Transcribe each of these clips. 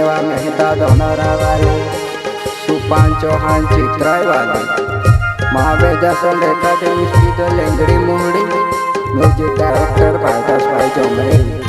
नेवा मेहता दोनरावाले सुपान चौहान चित्राईवाले महावेदा संरेखा स्थित लेंगड़ी मुहड़ी music director प्रकाश भाई चौमरे।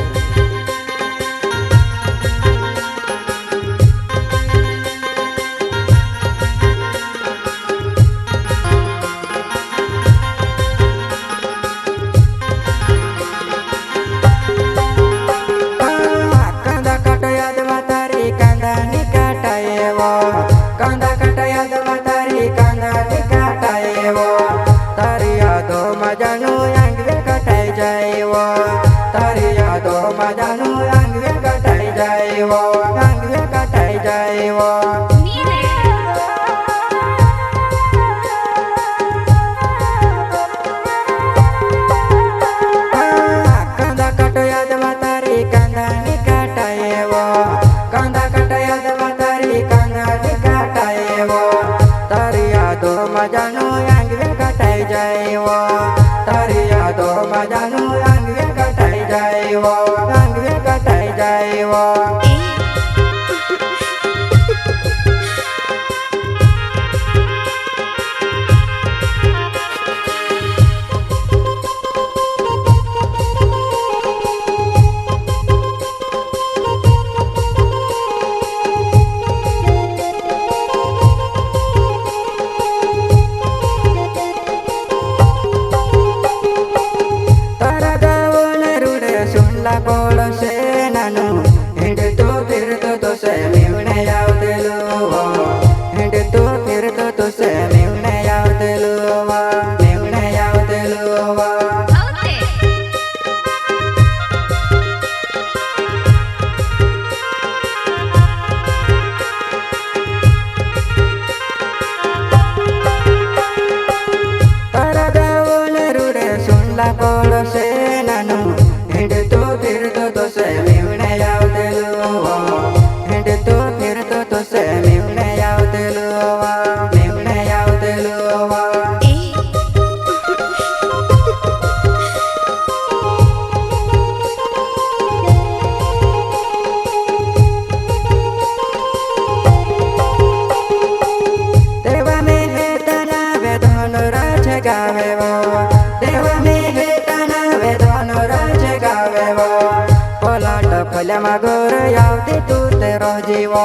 Magora yauti tu te rojivo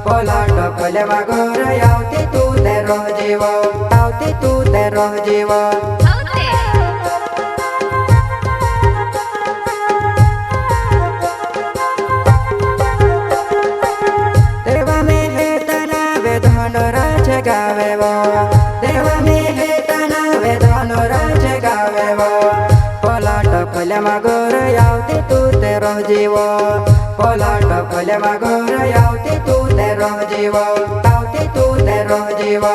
Polato pole magora yauti tu te rojivo Yauti tu te rojivo Deva me hetana vedhano raje gavevo Deva me hetana vedhano raje gavevo Polato pole magora yauti tu te rojivo Polato pole magora yauti tu te rojivo Yauti tu te rojivo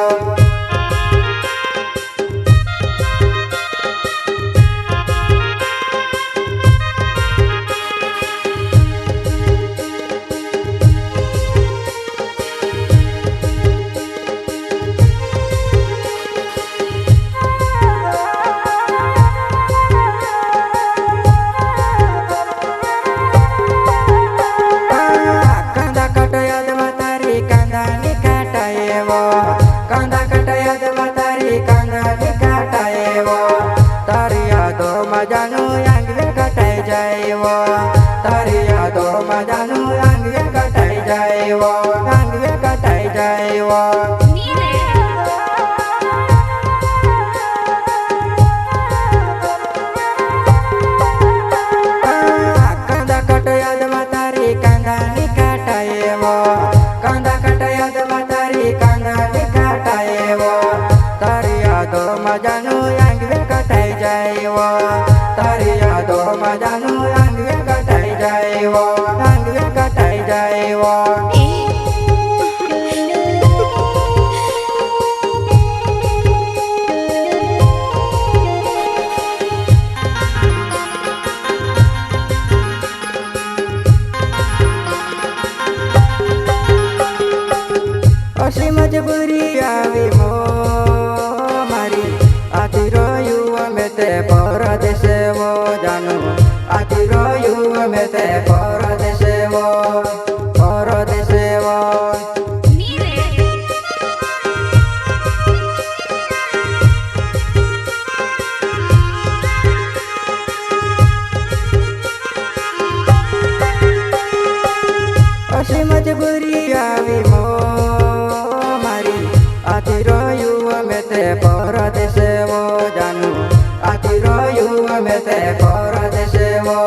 असली मजबूरी आवी मो मारी आती रोयु में ते परदेश वो जानू आती रोयु में ते परदेश वो परदेश रे परदेसेवो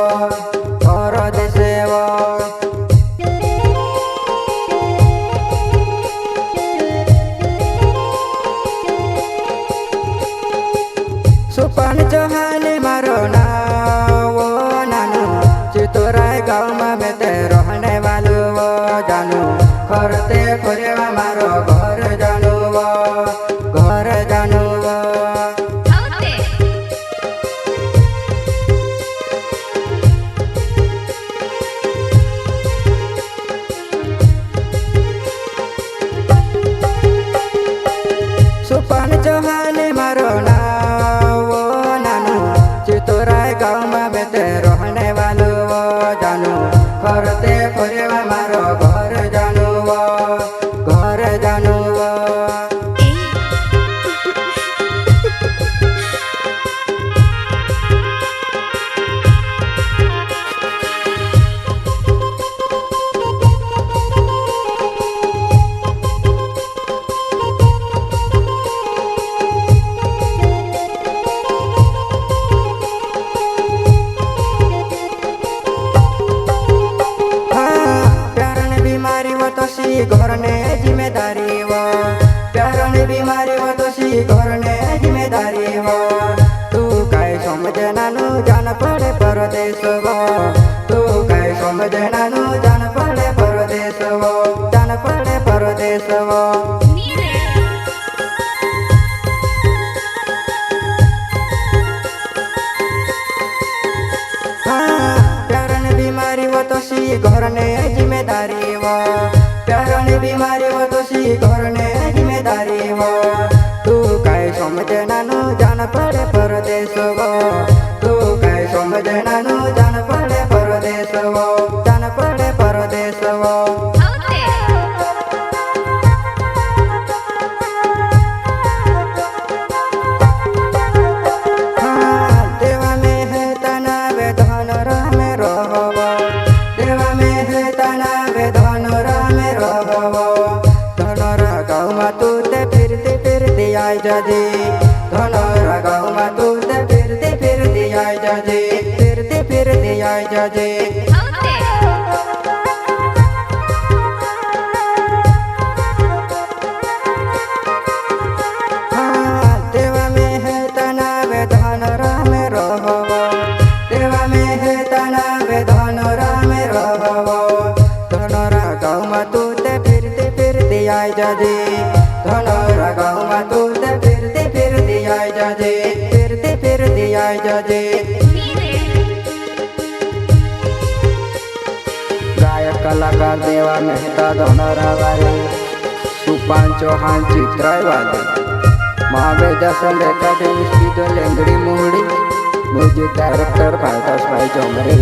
परदेसेवो सुपन चौहान मारो नाम नानू चितोराय गाँव में ते रहने वालो वो जानू खरते खोरेवा मारो घर जानू वो घर जानू वो सुपन चौहान मारो नाम नानू चितोराय गाँव में ते रहने वालो वो जानू खरते खोरेवा मारो घर जानू वो घर जानू वो घर ने जिम्मेदारी वो प्यार ने बीमारी वो तो सी घर ने जिम्मेदारी वो तू काय समझे नानू जान पड़े परदेश वो तू काय समझे नानू जान पड़े परदेश वो जान पड़े परदेश वो प्यार ने बीमारी वो तो सी घर ने जिम्मेदारी वो प्यार ने बीमारी वो तो सी घर ने जिम्मेदारी वो तू काय समझे नानू जान पड़े परदेश वो तू काय समझे नानू जान पड़े परदेश वो जान पड़े परदेश वो देवा में है तना वे धन राम रहो देवा में है तना वे धन राम रहो धनरा गाँव में तू ते फिरते आई जाजे धनरा गाँव में तू ते फिरते आई जाजे फिरते आई जाजे देवा में है तना वे धन राम रहो देवा में है तना वे धन राम रहो धनरा गाँव में तू ते फिरते आई जाजे धनरा गाँव में तू ते फिरते आई जाजे फिरते आई जाजे गायक कलाकार देवा मेहता धनरा वाले सुपान चौहान चित्राय वाले महावेदासन रेकॉर्डिंग स्टूडियो लेंगड़ी मुहड़ी म्यूजिक डायरेक्टर भाई जोमरे।